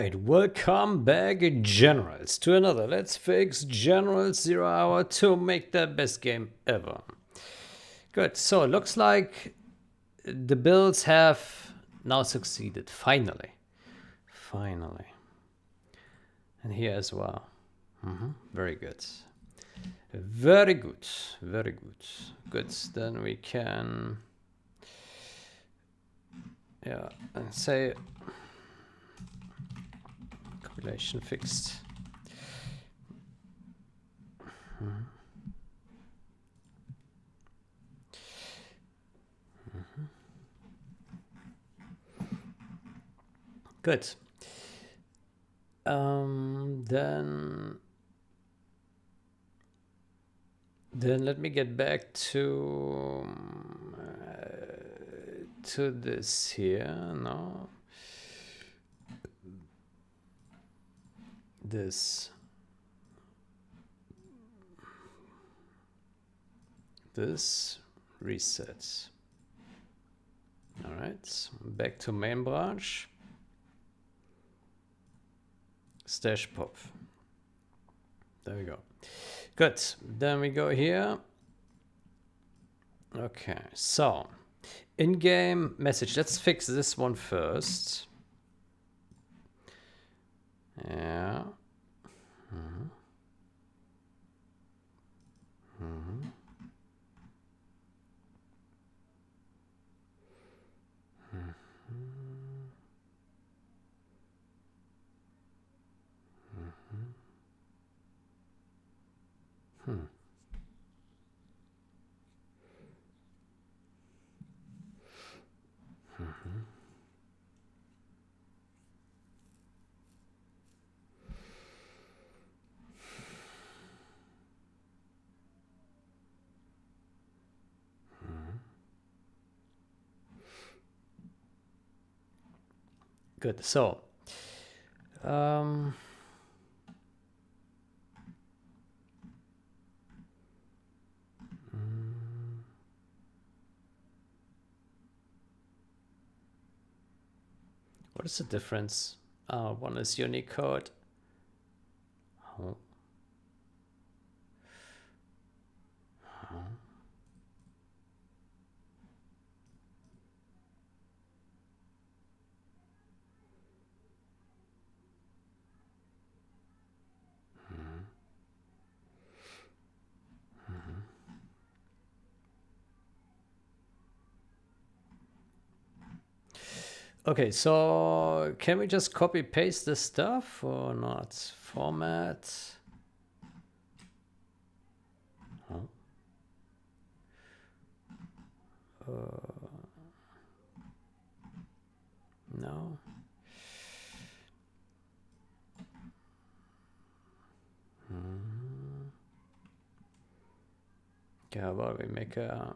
Alright, welcome back generals to another Let's Fix Generals 0 Hour to make the best game ever. Good, so it looks like the builds have now succeeded, finally. Finally. And here as well. Very good. Very good, very good. Good, then we can, yeah, say compilation fixed. Good. Then let me get back to this here. No, this resets. All right, back to main branch. Stash pop. There we go. Good. Then we go here. Okay, so in-game message. Let's fix this one first. Yeah. Good. So, what is the difference? One is Unicode. Oh. Okay, so can we just copy paste this stuff or not? Format. Oh. No. Okay, how about we make a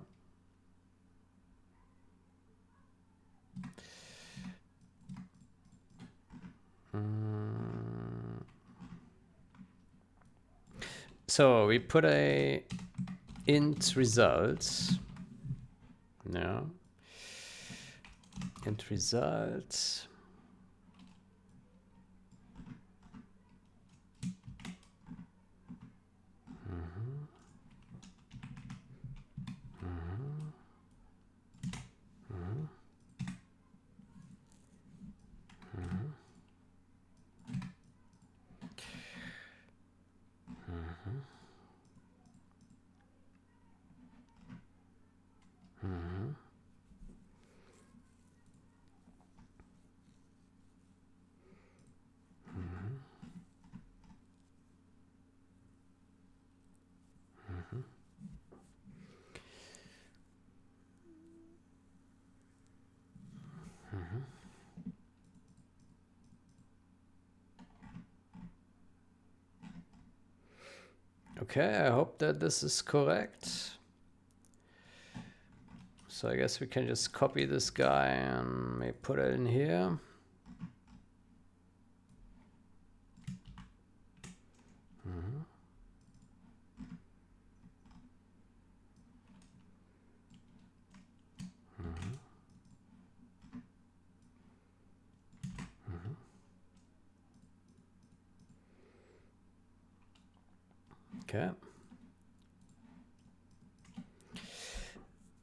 so we put a int results. No. Int results. Okay, I hope that this is correct. So I guess we can just copy this guy and maybe put it in here. Okay.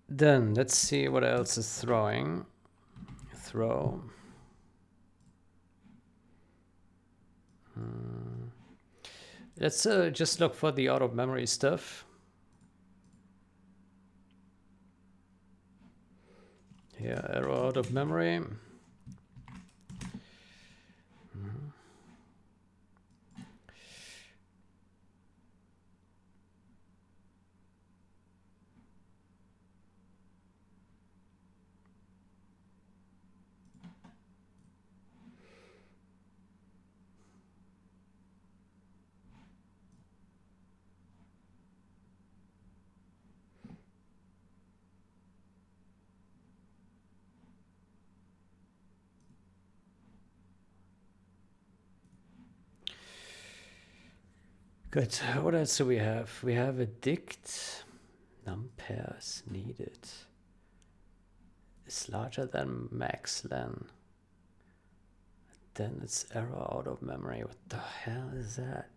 Then let's see what else is throwing. Throw. Let's just look for the out of memory stuff. Yeah, arrow out of memory. Good. What else do we have? We have a dict. Num pairs needed is larger than max len. Then it's error out of memory. What the hell is that?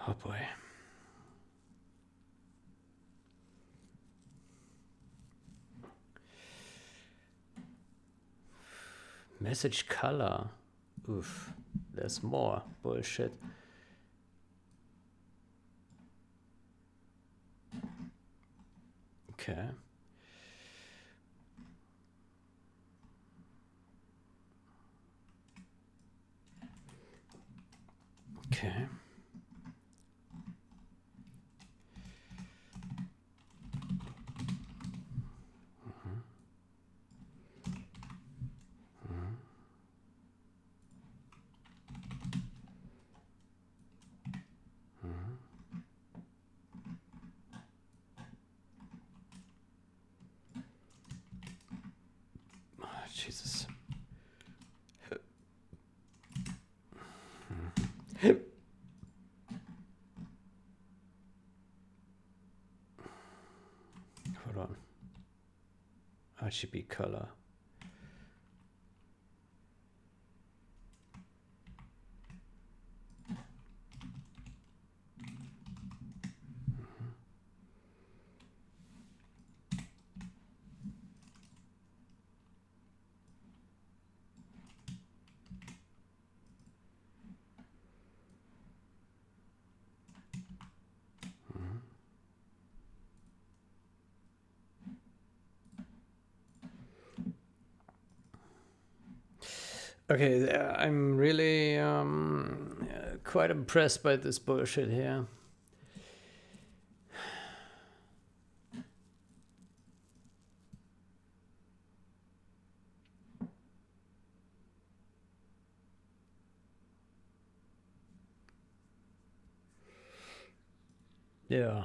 Oh boy. Message color. Oof. There's more bullshit. Okay. Okay. Oh, Jesus. Hold on. RGB color. Okay, I'm really quite impressed by this bullshit here. Yeah.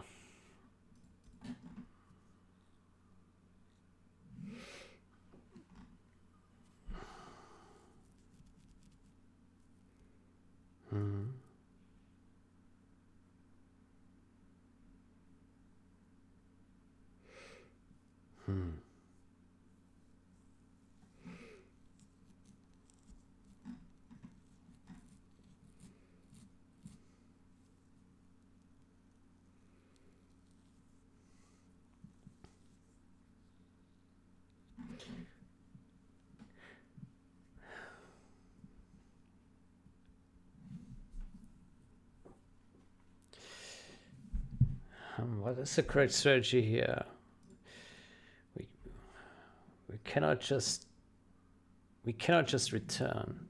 What is the correct strategy here? We cannot just return.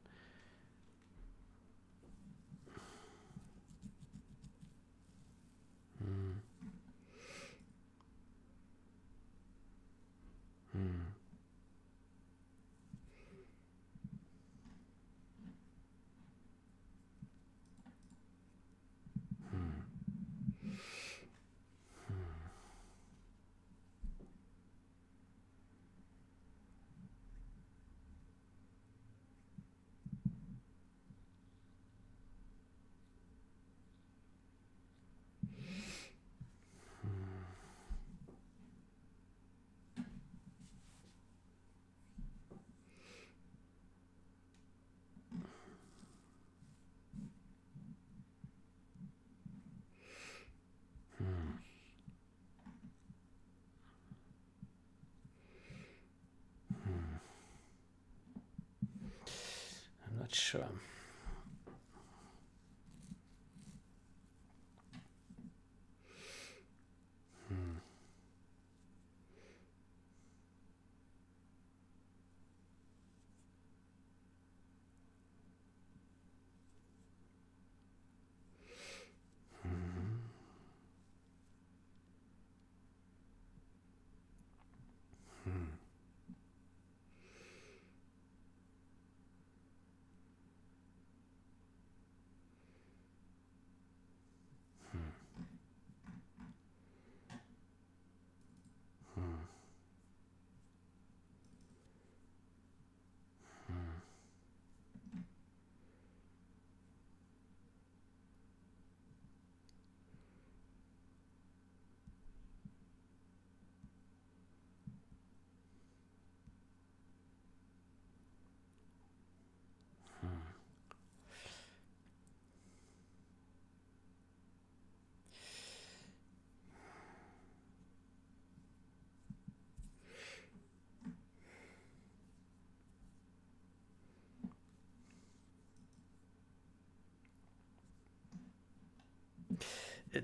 not sure.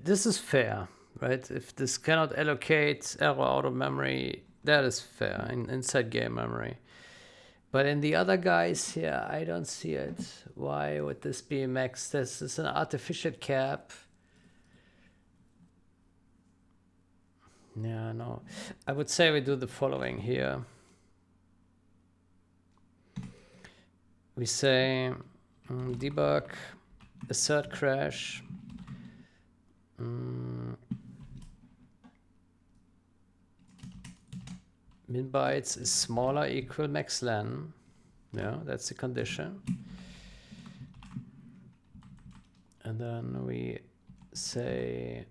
This is fair, right? If this cannot allocate error out of memory, that is fair in inside game memory. But in the other guys here, I don't see it. Why would this be max? This is an artificial cap. Yeah, no. I would say we do the following here. We say debug assert crash. Min bytes is smaller equal max len. Yeah, that's the condition. And then we say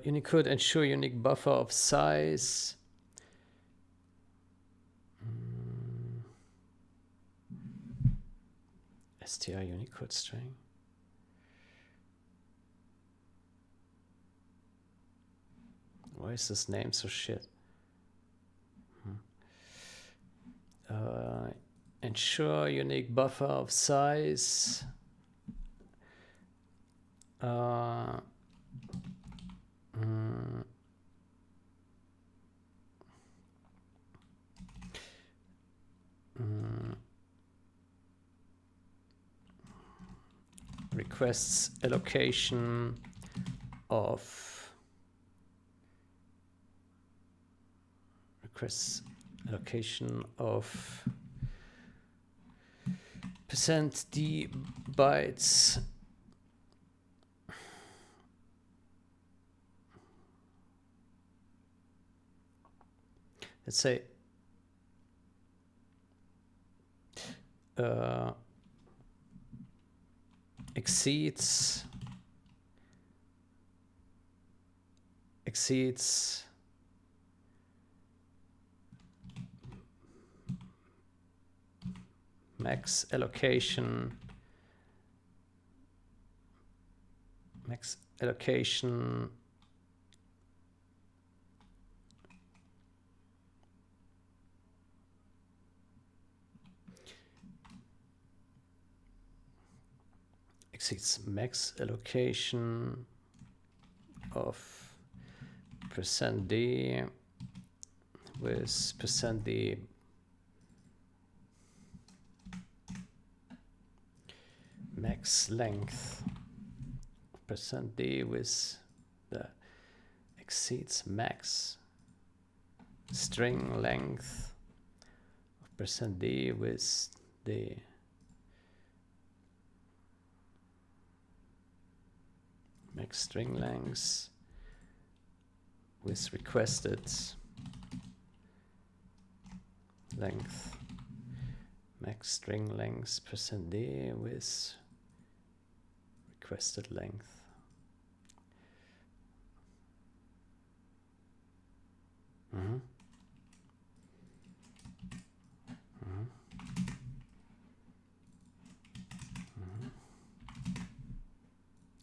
Unicode ensure unique buffer of size. str Unicode string. Why is this name so shit? Ensure unique buffer of size. Requests allocation of %d bytes let's say exceeds max allocation exceeds max allocation of %d with %d max length %d with the exceeds max string length of %d with the max string length with requested length max string length %d with requested length.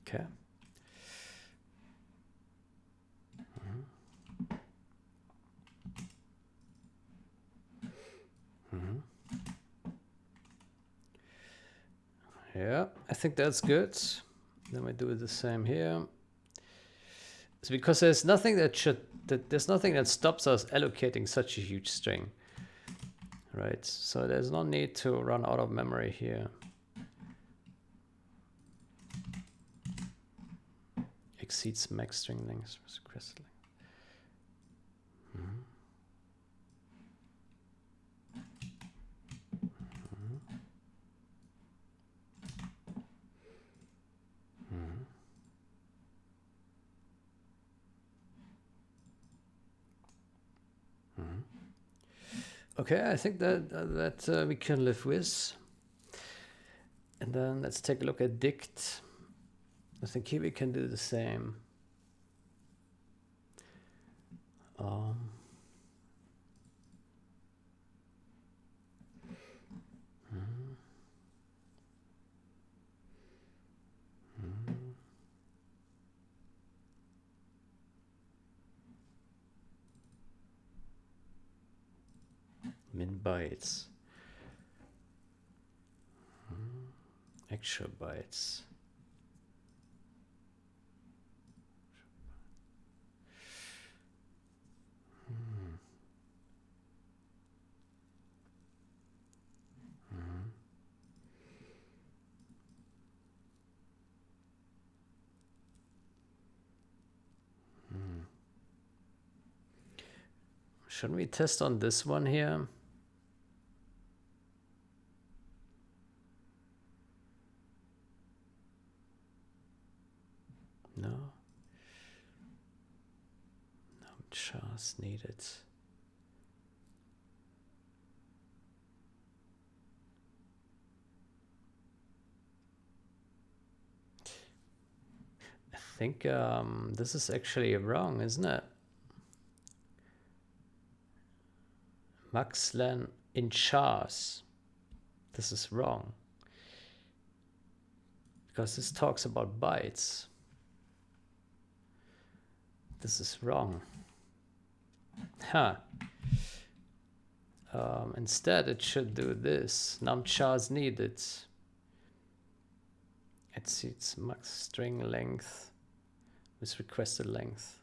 Okay. Yeah, I think that's good. Then we do the same here. It's because there's nothing there's nothing that stops us allocating such a huge string, right? So there's no need to run out of memory here. Exceeds max string length with request length. Okay, I think that we can live with. And then let's take a look at dict. I think here we can do the same. Min bytes. Actual bytes. Shouldn't we test on this one here? No. No chars needed. I think this is actually wrong, isn't it? Maxlen in chars. This is wrong. Because this talks about bytes. This is wrong. Huh. Instead, it should do this. Num chars needed. Exceeds max string length with requested length.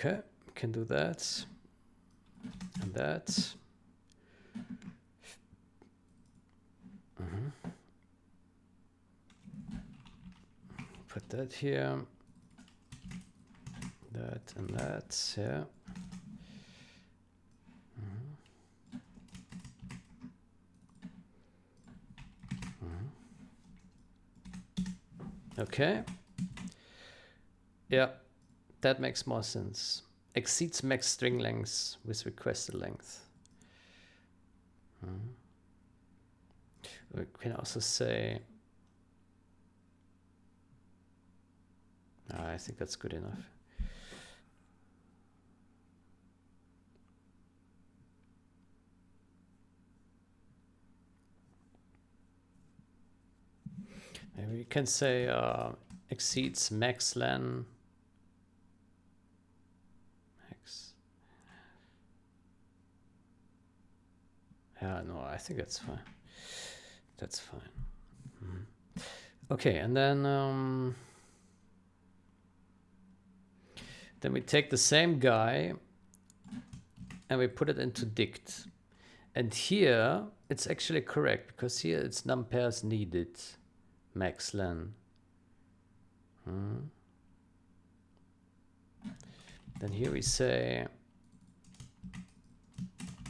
Okay, we can do that and that. Put that here, that and that, yeah. Okay. Yeah, that makes more sense. Exceeds max string length with requested length. We can also say, I think that's good enough. Maybe we can say exceeds max len. Max. Yeah, no, I think that's fine. That's fine. Okay, and then we take the same guy and we put it into dict. And here it's actually correct because here it's num pairs needed max len. Then here we say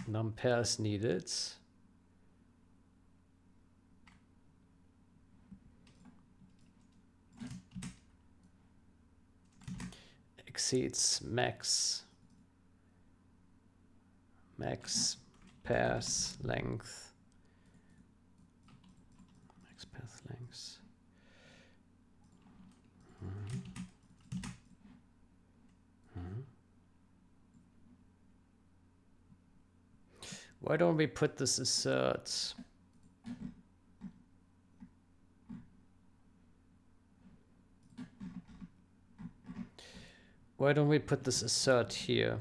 num pairs needed exceeds max path length. Max path length. Why don't we put this asserts? Why don't we put this assert here?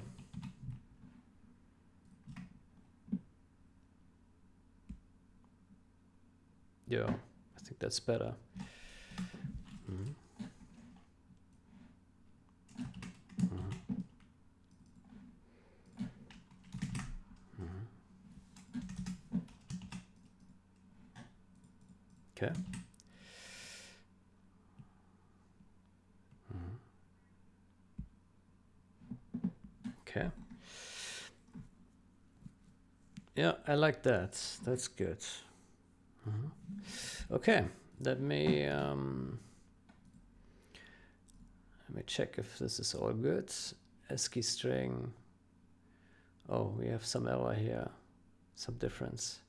Yeah, I think that's better. Okay. Okay. Yeah, I like that. That's good. Okay, let me check if this is all good. ASCII string. Oh, we have some error here, some difference.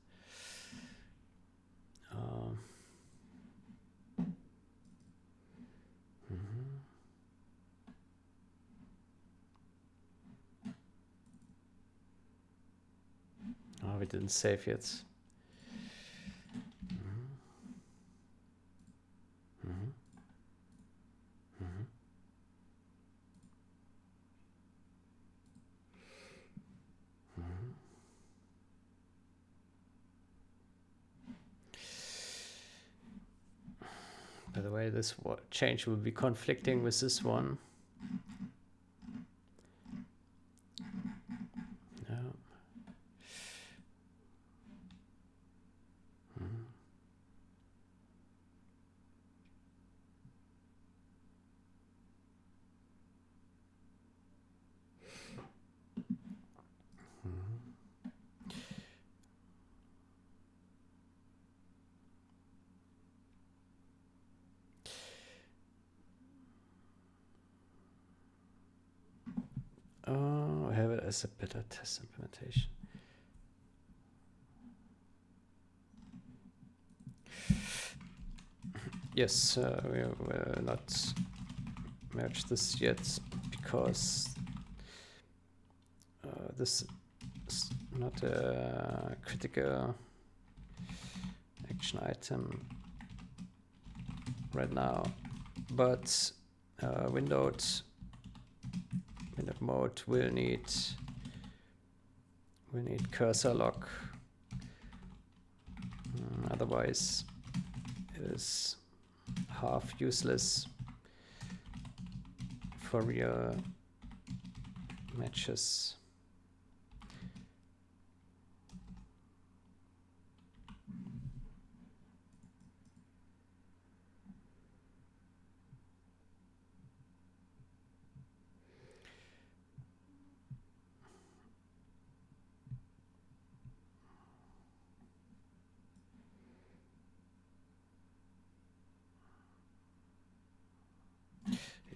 Oh, we didn't save yet. By the way, this change will be conflicting with this one. No. Oh, I have it as a better test implementation. Yes, we will not merge this yet because this is not a critical action item right now, but windowed mode will need cursor lock. Otherwise, it is half useless for real matches.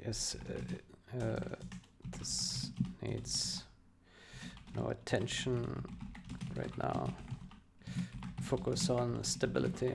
Yes, this needs no attention right now. Focus on stability.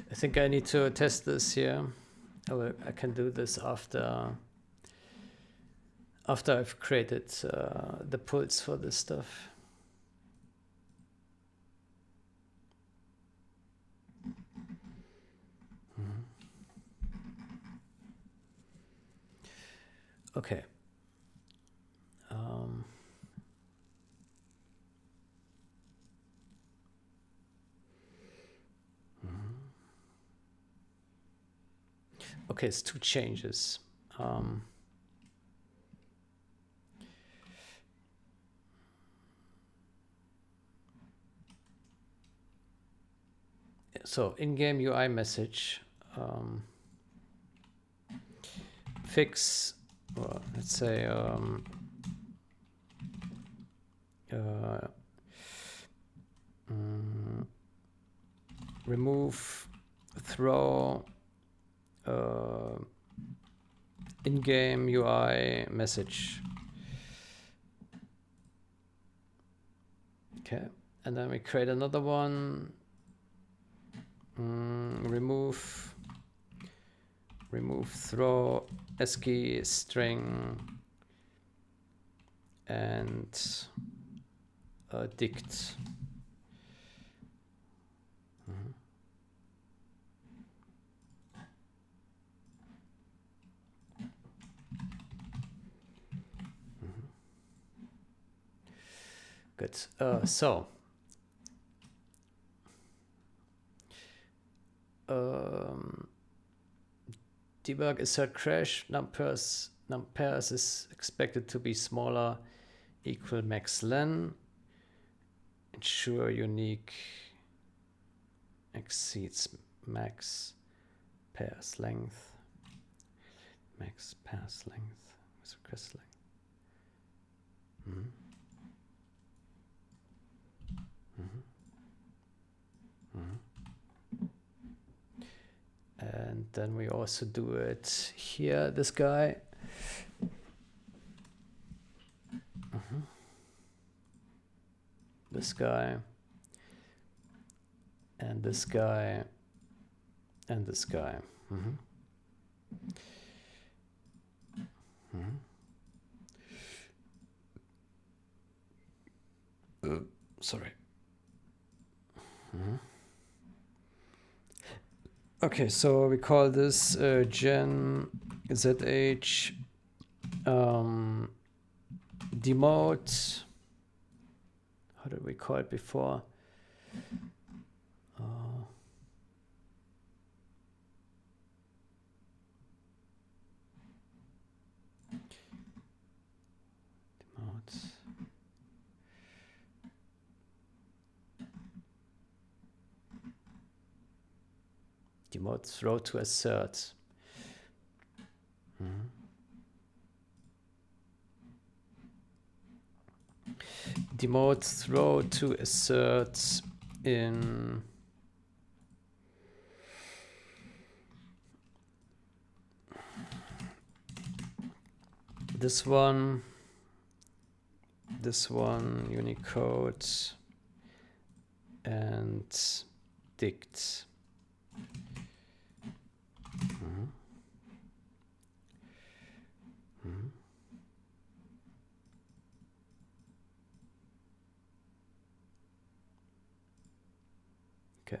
I think I need to test this here. I can do this after I've created the pulse for this stuff. Okay. Okay, it's two changes. So in-game UI message, fix, well, let's say remove throw in-game UI message. Okay, and then we create another one. Remove throw ASCII string and dict. Good. So debug assert crash numpairs is expected to be smaller equal max len. Ensure unique exceeds max pairs length. Max pairs length with request length. And then we also do it here, this guy. This guy. And this guy. And this guy. Sorry. Okay, so we call this gen zh demote. How did we call it before? Demote. Demote throw to assert. Demote throw to assert in this one, Unicode, and dict. Okay.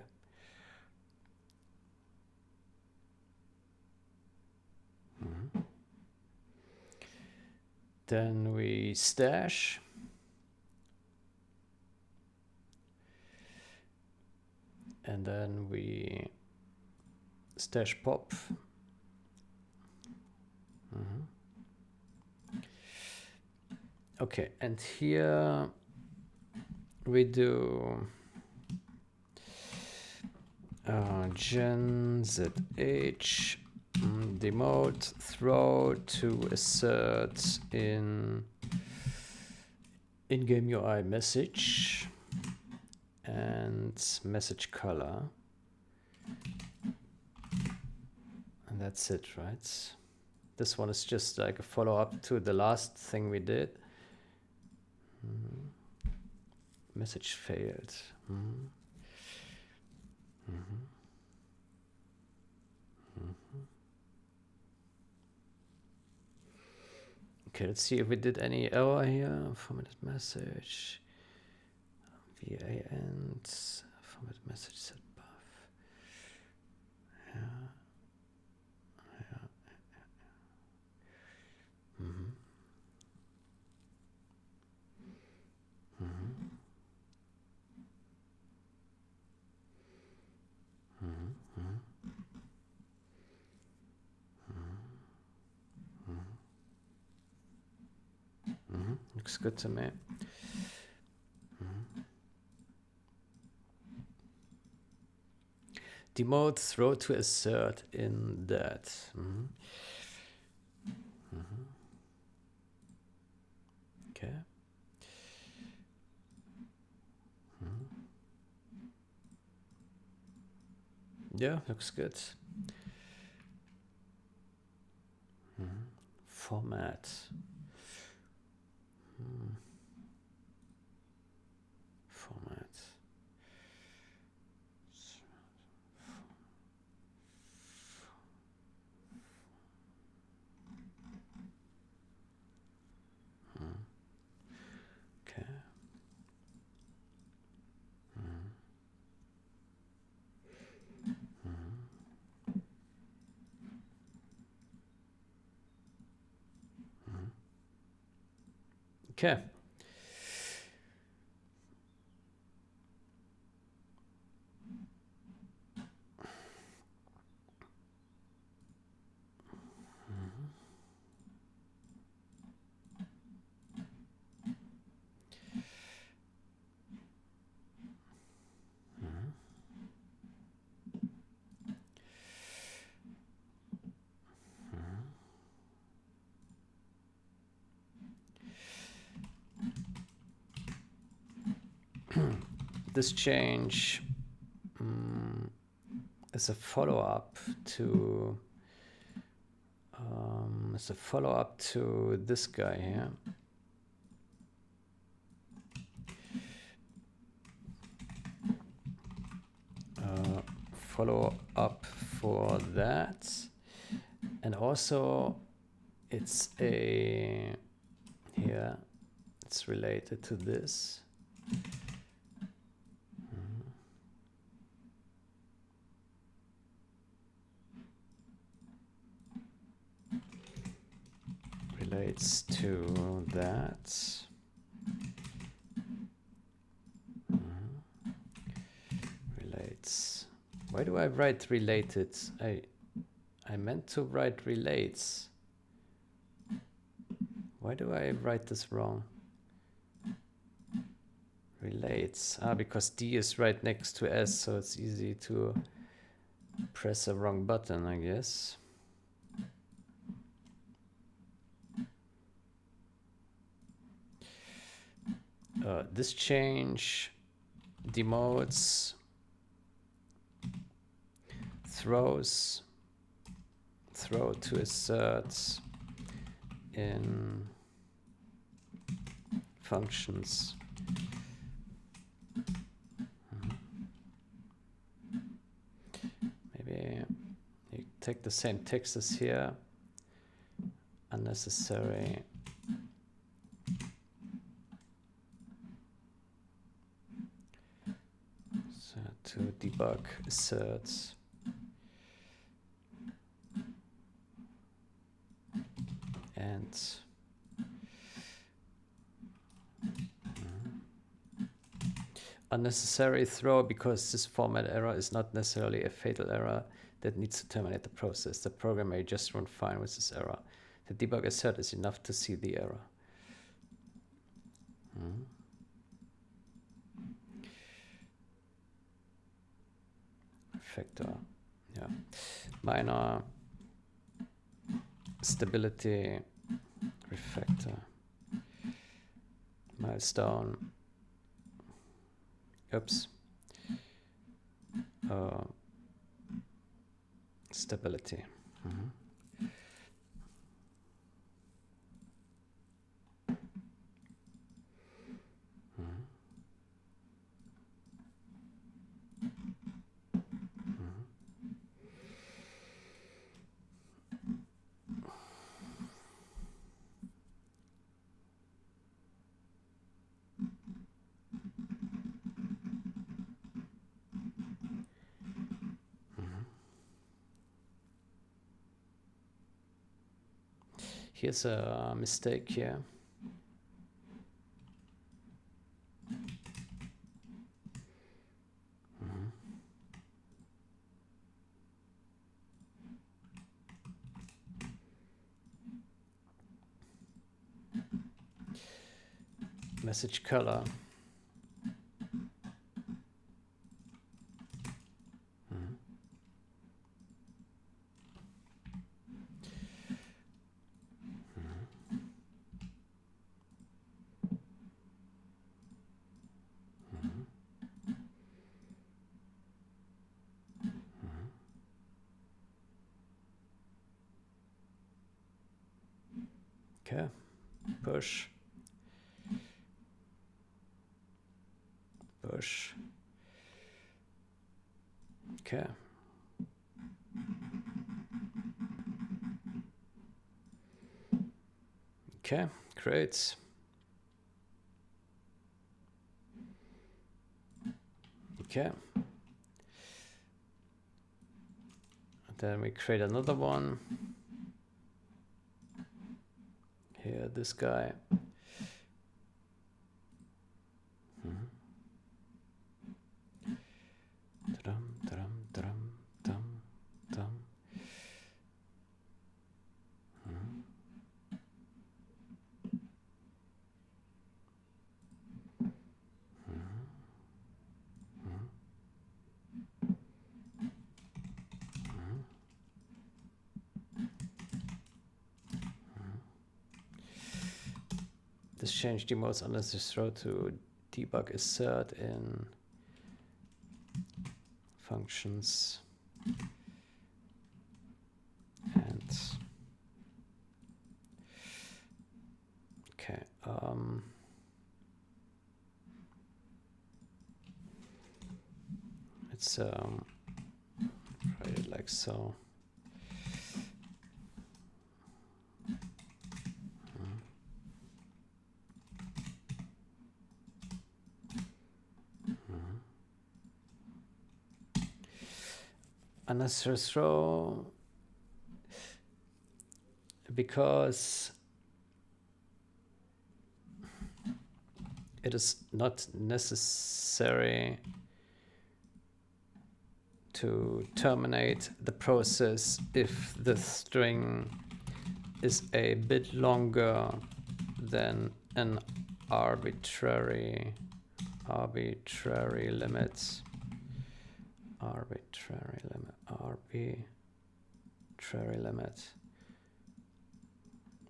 Then we stash. And then we stash pop. Okay, and here we do gen zh demote throw to assert in-game UI message and message color, and that's it, right? This one is just like a follow-up to the last thing we did. Message failed. Okay, let's see if we did any error here. Formatted message. VA end. Format message set buff. Yeah. looks good to me. Demote throw to assert in that. Okay. Yeah, looks good. Format. Format. Okay. Okay. This change is a follow-up to this guy here. Follow up for that, and also it's it's related to this. Relates to that. Relates. Why do I write related? I meant to write relates. Why do I write this wrong? Relates. Because D is right next to S, so it's easy to press a wrong button, I guess. This change demotes throw to asserts in functions. Maybe you take the same text as here. Unnecessary. So to debug asserts. And unnecessary throw, because this format error is not necessarily a fatal error that needs to terminate the process. The program may just run fine with this error. The debug assert is enough to see the error. Factor, yeah. Minor stability refactor. Milestone. Oops. Stability. Here's a mistake here. message color. Okay, push, push. Okay. Okay, great. Okay. Then we create another one. Here, this guy. Drum, drum, drum, dum, dum. This change demotes unnecessary throw to debug assert in functions and okay. It's write it like so. Unnecessary throw because it is not necessary to terminate the process if the string is a bit longer than an arbitrary limit. Arbitrary limit.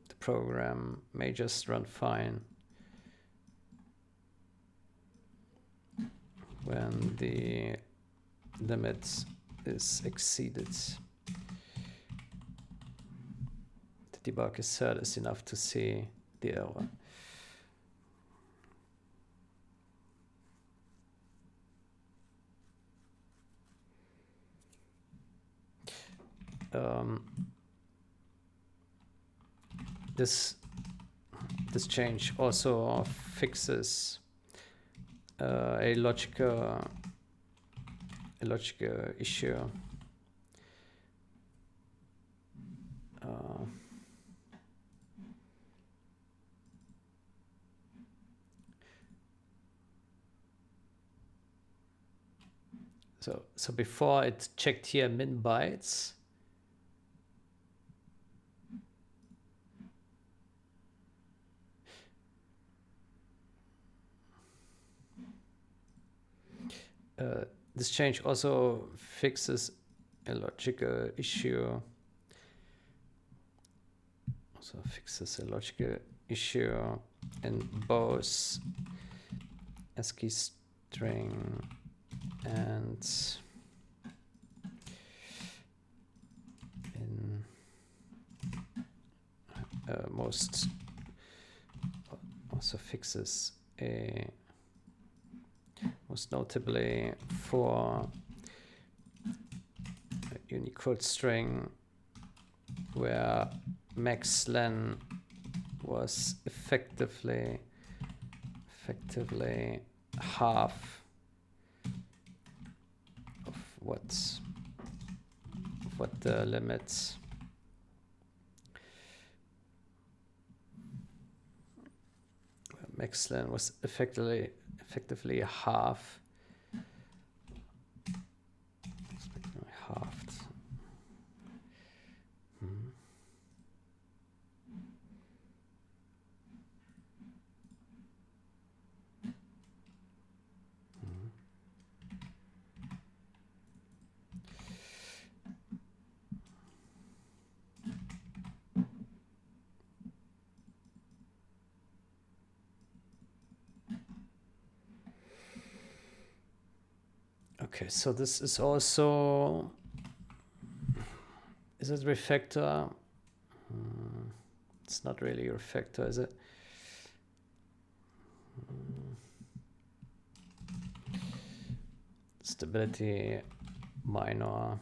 The program may just run fine when the limit is exceeded. The debug assert is enough to see the error. This change also fixes a logical issue. So before it checked here min bytes. This change also fixes a logical issue. In both ASCII string and in most also fixes a most notably for a Unicode string where max len was effectively half of what the limits max len was effectively halved. Okay, so this is also, is it refactor? It's not really a refactor, is it? Stability minor.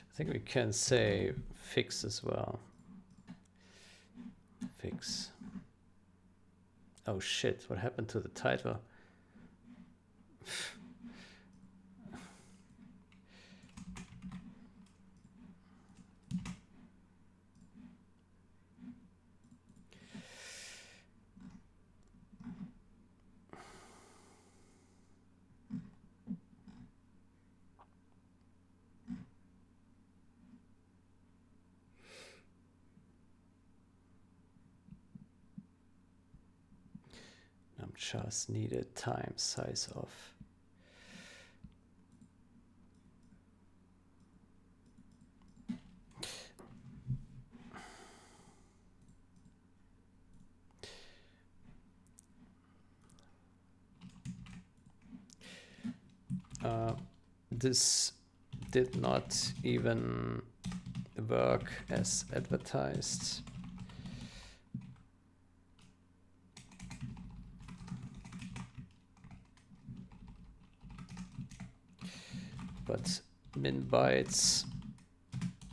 I think we can say fix as well. Fix. Oh shit, what happened to the title? Just needed time size of. This did not even work as advertised. But min bytes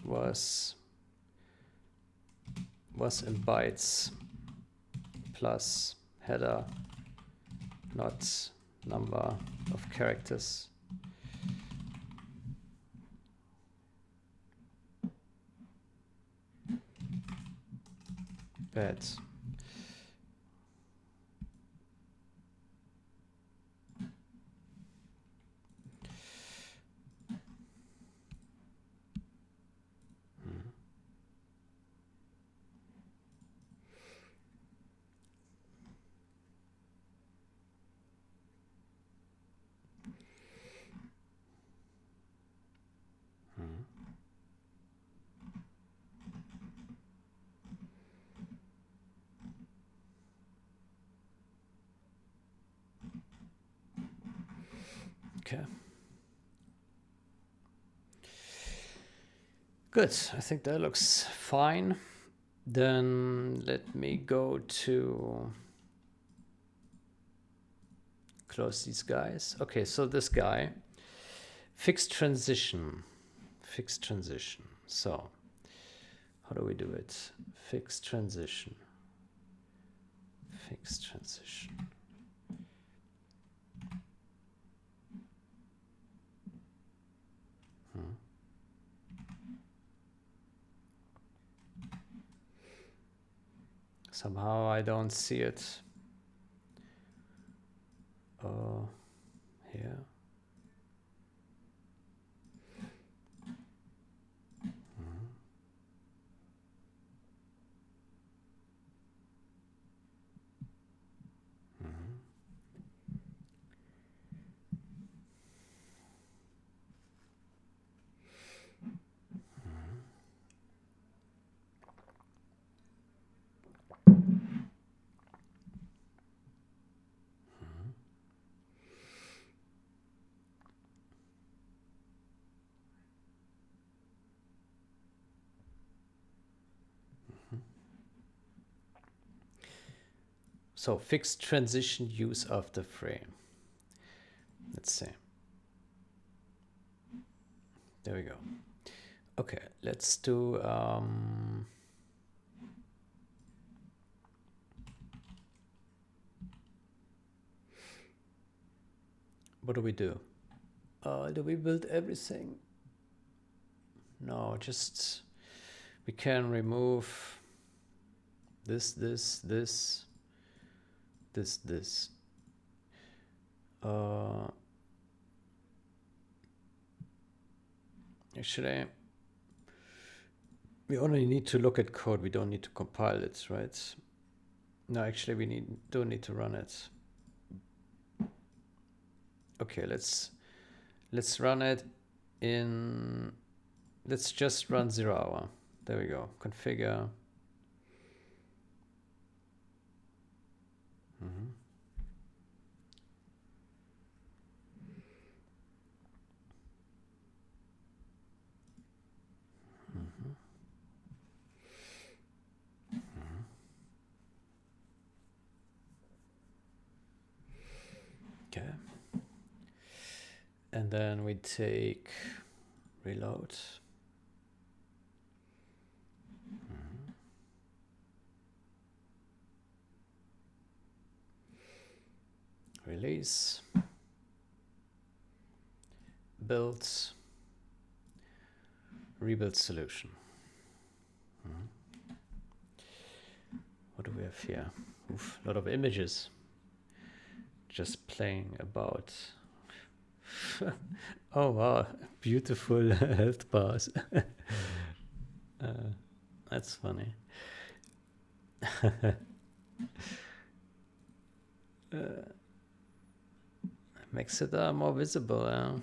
was in bytes plus header, not number of characters. Bad. Okay. Good. I think that looks fine. Then let me go to close these guys. Okay, so this guy, fixed transition. Fixed transition. So how do we do it? Fixed transition. Fixed transition. Somehow I don't see it. Here. So fixed transition use after frame. Let's see. There we go. Okay, let's do what do we do? Do we build everything? No, just we can remove this. Actually, we only need to look at code. We don't need to compile it, right? No, actually, we don't need to run it. Okay, let's run it in. Let's just run 0 hour. There we go. Configure. Okay. And then we take reload. Release. Build. Rebuild solution. What do we have here? Oof, a lot of images. Just playing about. Oh wow, beautiful health bars. That's funny. Makes it more visible,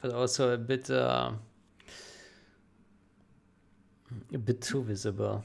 but also a bit too visible.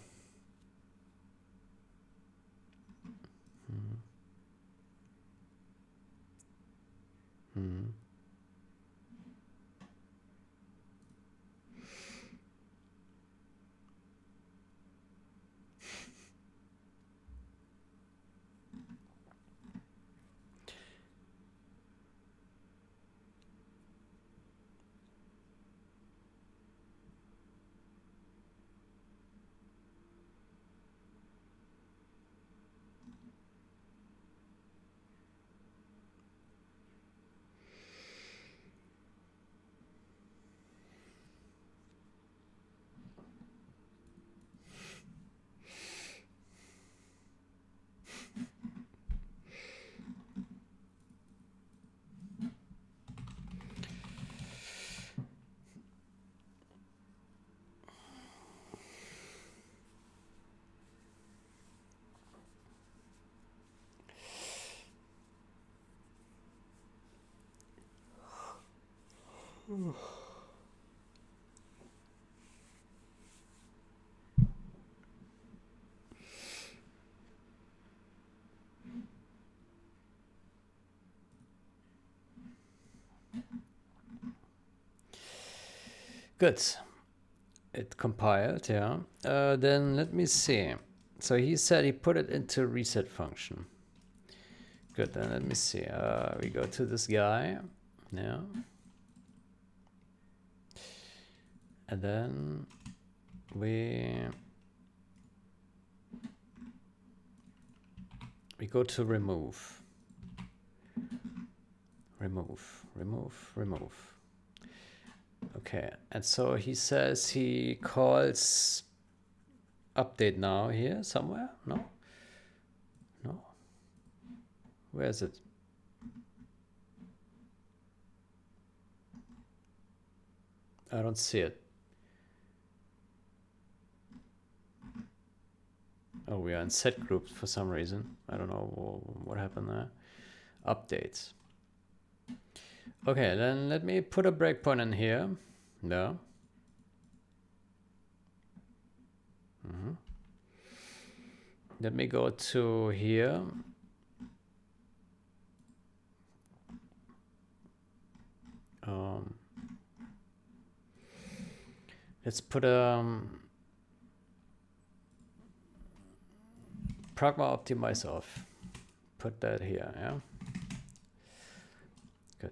Good. It compiled, yeah. Then let me see. So he said he put it into reset function. Good, then let me see. We go to this guy. Yeah. And then we go to remove. Remove. Okay, and so he says he calls update now here somewhere? No? Where is it? I don't see it. Oh, we are in set groups for some reason. I don't know what happened there. Updates. Okay, then let me put a breakpoint in here. No. Let me go to here. Let's put Pragma optimize off. Put that here, yeah. Good.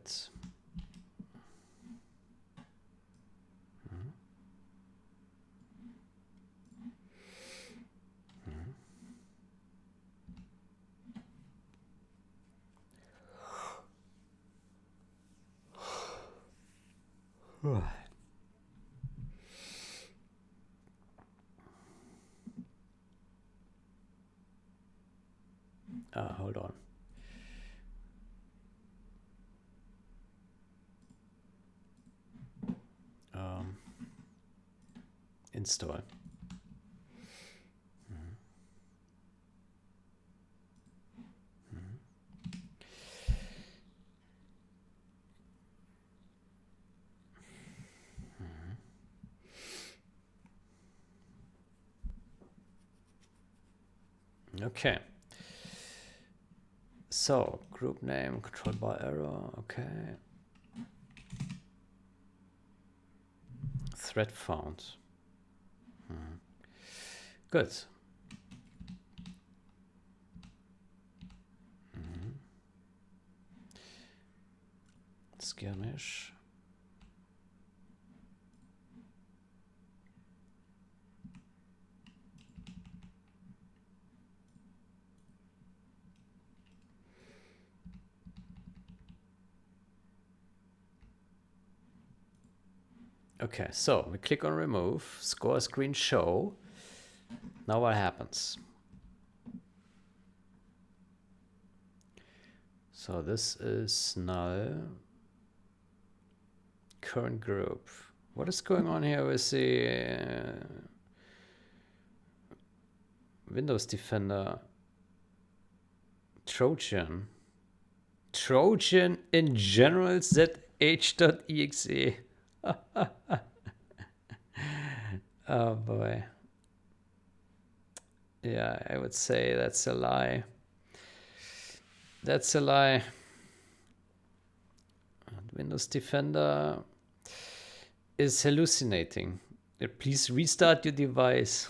Hold on. Install. Okay. So, group name, controlled by error, okay. Thread found. Good. Skirmish. Okay, so we click on remove, score screen show. Now what happens? So this is null. Current group. What is going on here with the Windows Defender? Trojan. Trojan in general zh.exe. Oh boy. Yeah, I would say that's a lie. That's a lie. Windows Defender is hallucinating. Please restart your device.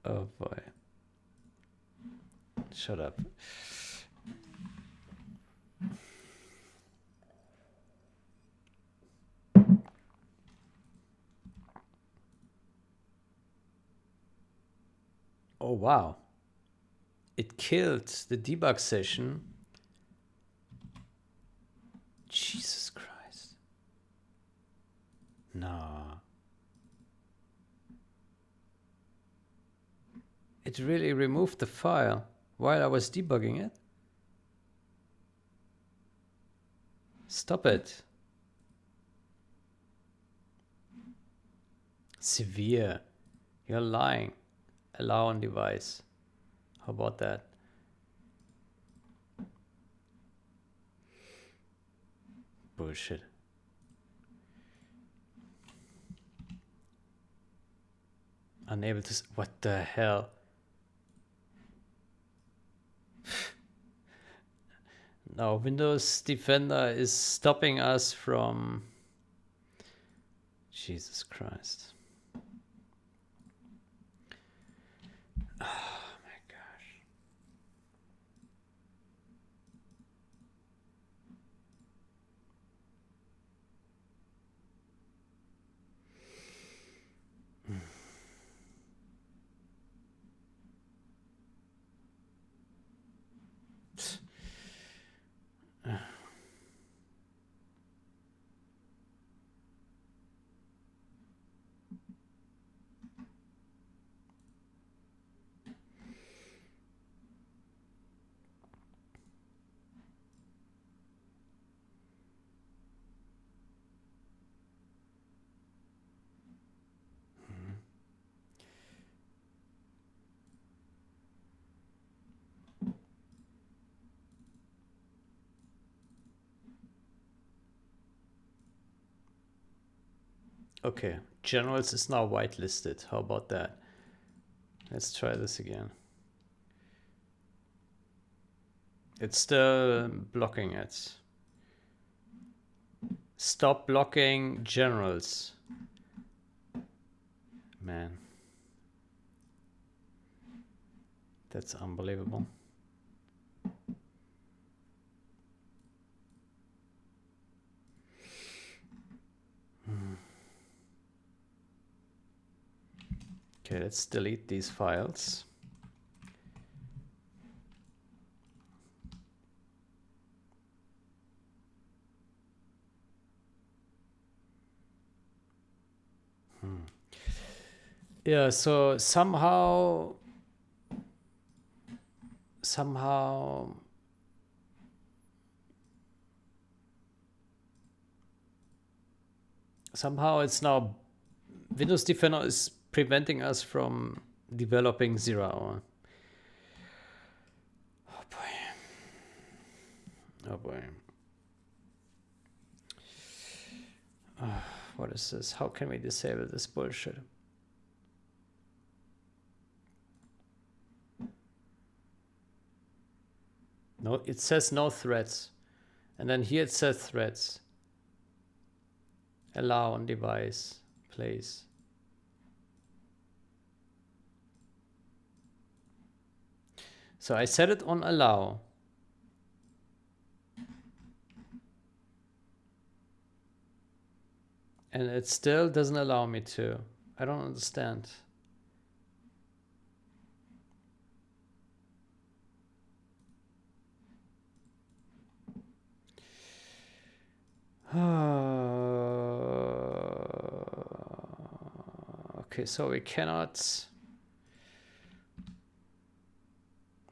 Oh boy. Shut up. Oh wow. It killed the debug session. Jesus Christ. No. It really removed the file while I was debugging it. Stop it. Severe. You're lying. Allow on device. How about that? Bullshit. Unable to... What the hell? Now Windows Defender is stopping us from... Jesus Christ. Oh my gosh. Okay, Generals is now whitelisted. How about that? Let's try this again. It's still blocking it. Stop blocking Generals. Man. That's unbelievable. Okay, let's delete these files. Yeah, so somehow it's now Windows Defender is preventing us from developing 0 hour. Oh boy. Oh boy. What is this? How can we disable this bullshit? No, it says no threads. And then here it says threads. Allow on device, place. So I set it on allow. And it still doesn't allow me to. I don't understand. Okay, so we cannot.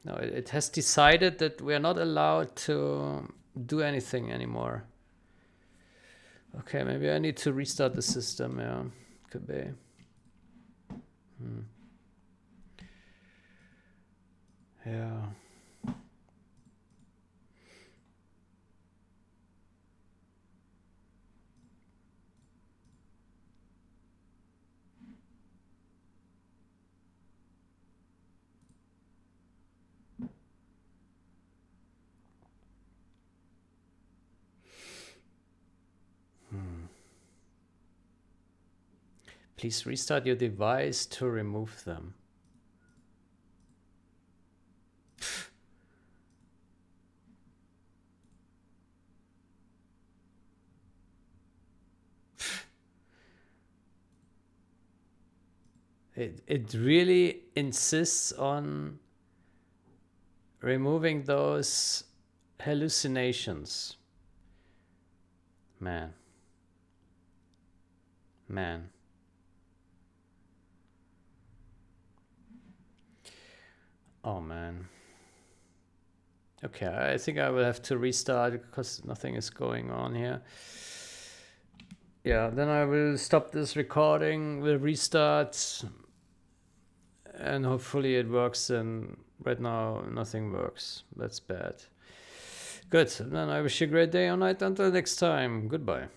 No, it has decided that we are not allowed to do anything anymore. Okay, maybe I need to restart the system. Yeah, could be. Yeah. Please restart your device to remove them. It really insists on removing those hallucinations. Man. Oh man. Okay, I think I will have to restart because nothing is going on here. Yeah, then I will stop this recording, will restart, and hopefully it works. And right now nothing works. That's bad. Good, then I wish you a great day or night until next time. Goodbye.